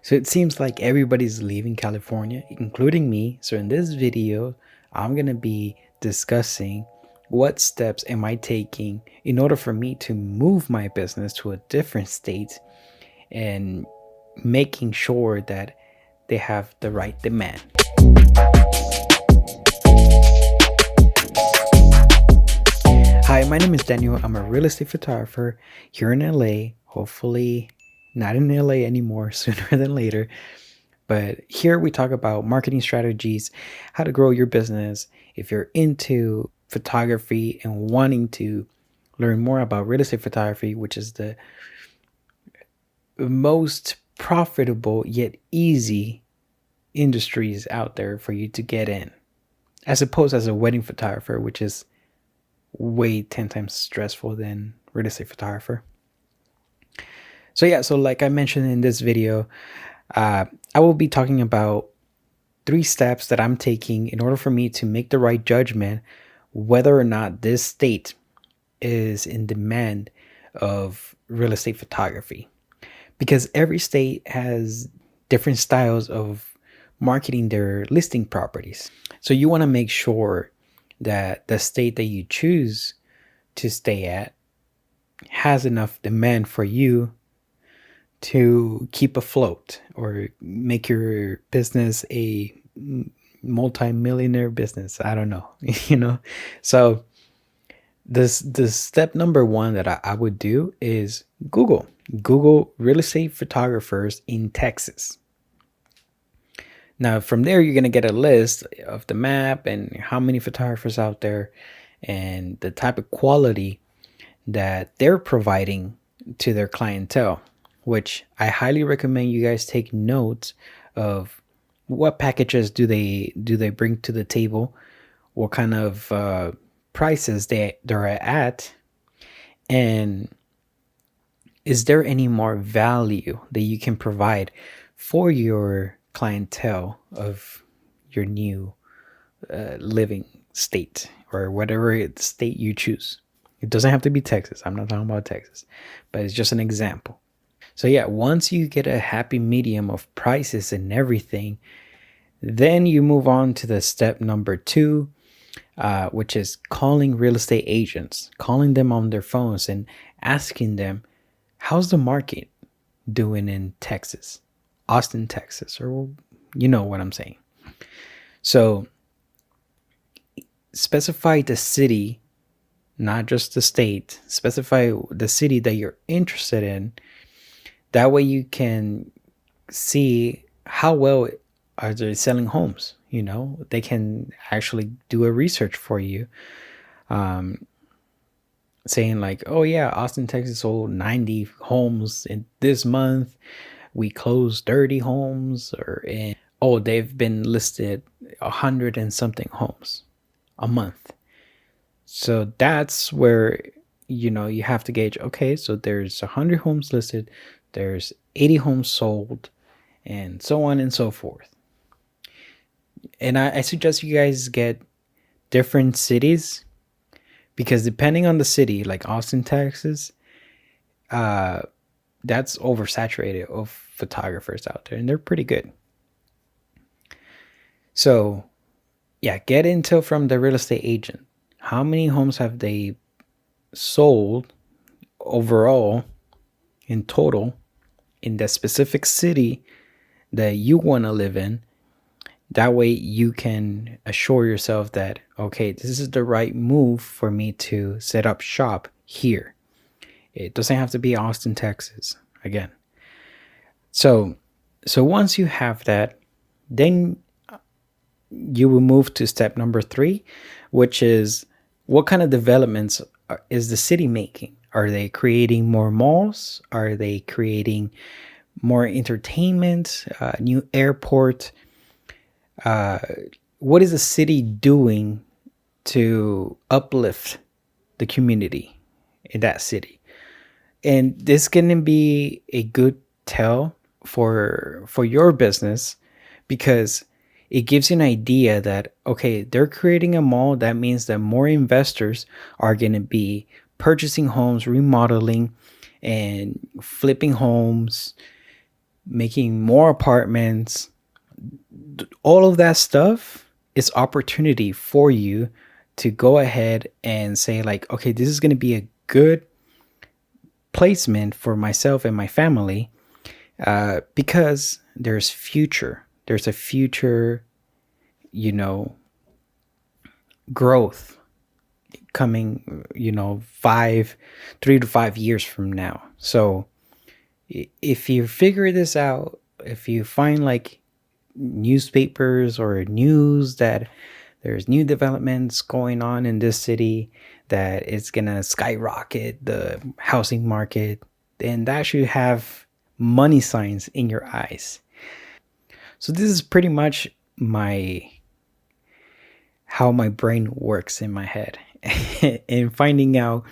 So it seems like everybody's leaving California, including me. So in this video, I'm going to be discussing what steps am I taking in order for me to move my business to a different state and making sure that they have the right demand. Hi, my name is Daniel. I'm a real estate photographer here in LA. Hopefully, not in LA anymore, sooner than later. But here we talk about marketing strategies, how to grow your business. If you're into photography and wanting to learn more about real estate photography, which is the most profitable yet easy industries out there for you to get in, as opposed as a wedding photographer, which is way 10 times stressful than real estate photographer. So like I mentioned in this video, I will be talking about 3 steps that I'm taking in order for me to make the right judgment whether or not this state is in demand of real estate photography. Because every state has different styles of marketing their listing properties. So you want to make sure that the state that you choose to stay at has enough demand for you to keep afloat or make your business a multi-millionaire business. I don't know, you know. So this step number one that I would do is Google real estate photographers in Texas. Now from there you're going to get a list of the map and how many photographers out there and the type of quality that they're providing to their clientele, which I highly recommend you guys take notes of what packages do they bring to the table, what kind of prices they're at, and is there any more value that you can provide for your clientele of your new living state or whatever state you choose. It doesn't have to be Texas. I'm not talking about Texas, but it's just an example. So yeah, once you get a happy medium of prices and everything, then you move on to the step number 2, which is calling real estate agents, calling them on their phones and asking them, how's the market doing in Texas, Austin, Texas, or you know what I'm saying. So specify the city, not just the state, specify the city that you're interested in. That way you can see how well are they selling homes. You know, they can actually do a research for you, saying like, oh yeah, Austin, Texas sold 90 homes in this month. We closed 30 homes, or in, oh, they've been listed 100 and something homes a month. So that's where, you know, you have to gauge, okay, so there's 100 homes listed, there's 80 homes sold, and so on and so forth. And I suggest you guys get different cities, because depending on the city, like Austin, Texas, that's oversaturated of photographers out there, and they're pretty good. So yeah, get intel from the real estate agent. How many homes have they sold overall in total in that specific city that you want to live in? That way you can assure yourself that, okay, this is the right move for me to set up shop here. It doesn't have to be Austin, Texas again. So once you have that, then you will move to step number 3, which is what kind of developments is the city making? Are they creating more malls? Are they creating more entertainment, new airport? What is the city doing to uplift the community in that city? And this can be a good tell for your business, because it gives you an idea that, okay, they're creating a mall. That means that more investors are going to be purchasing homes, remodeling, and flipping homes. making more apartments, all of that stuff is opportunity for you to go ahead and say like, okay, this is going to be a good placement for myself and my family, because there's a future, you know, growth coming, 3 to 5 years from now. So if you figure this out, if you find like newspapers or news that there's new developments going on in this city, that it's gonna skyrocket the housing market, then that should have money signs in your eyes. So this is pretty much my how my brain works in my head and finding out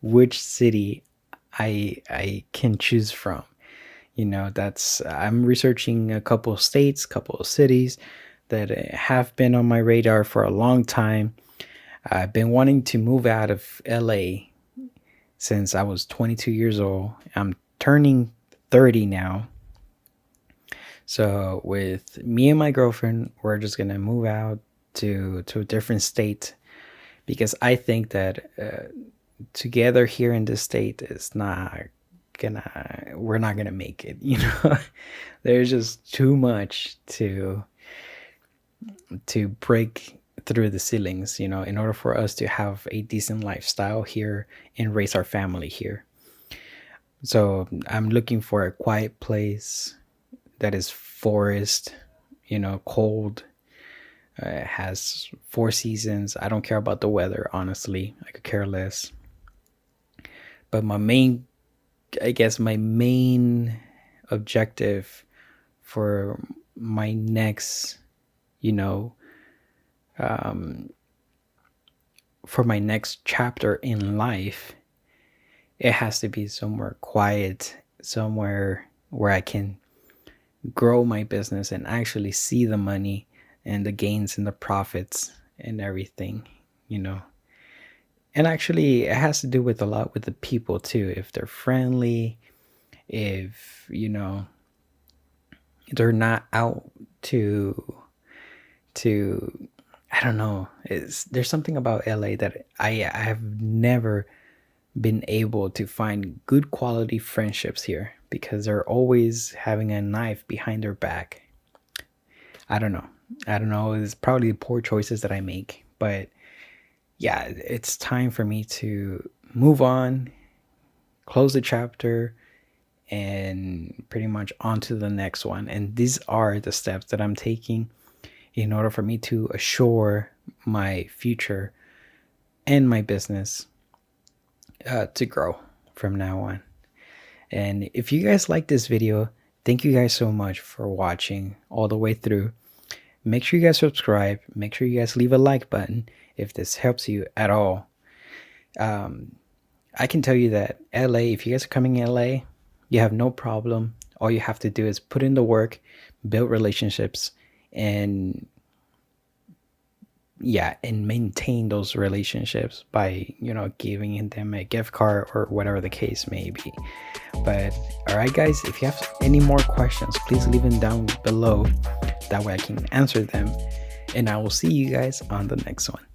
which city I can choose from. That's I'm researching a couple of states, couple of cities that have been on my radar for a long time. I've been wanting to move out of LA since I was 22 years old. I'm turning 30 now. So with me and my girlfriend, we're just gonna move out to a different state, because I think that together here in this state is not gonna we're not gonna make it. There's just too much to break through the ceilings, in order for us to have a decent lifestyle here and raise our family here. So I'm looking for a quiet place that is forest, cold, has 4 seasons. I don't care about the weather, honestly. I could care less. But my main objective for my next, for my next chapter in life, it has to be somewhere quiet, somewhere where I can grow my business and actually see the money and the gains and the profits and everything, And actually, it has to do with a lot with the people too. If they're friendly, if, they're not out to I don't know. There's something about LA that I have never been able to find good quality friendships here, because they're always having a knife behind their back. I don't know. It's probably poor choices that I make, but yeah, it's time for me to move on, close the chapter, and pretty much on to the next one. And these are the steps that I'm taking in order for me to assure my future and my business to grow from now on. And if you guys like this video, thank you guys so much for watching all the way through. Make sure you guys subscribe. Make sure you guys leave a like button if this helps you at all. I can tell you that LA, if you guys are coming in LA, you have no problem. All you have to do is put in the work, build relationships, and maintain those relationships by, giving them a gift card or whatever the case may be. But all right, guys, if you have any more questions, please leave them down below. That way I can answer them. And I will see you guys on the next one.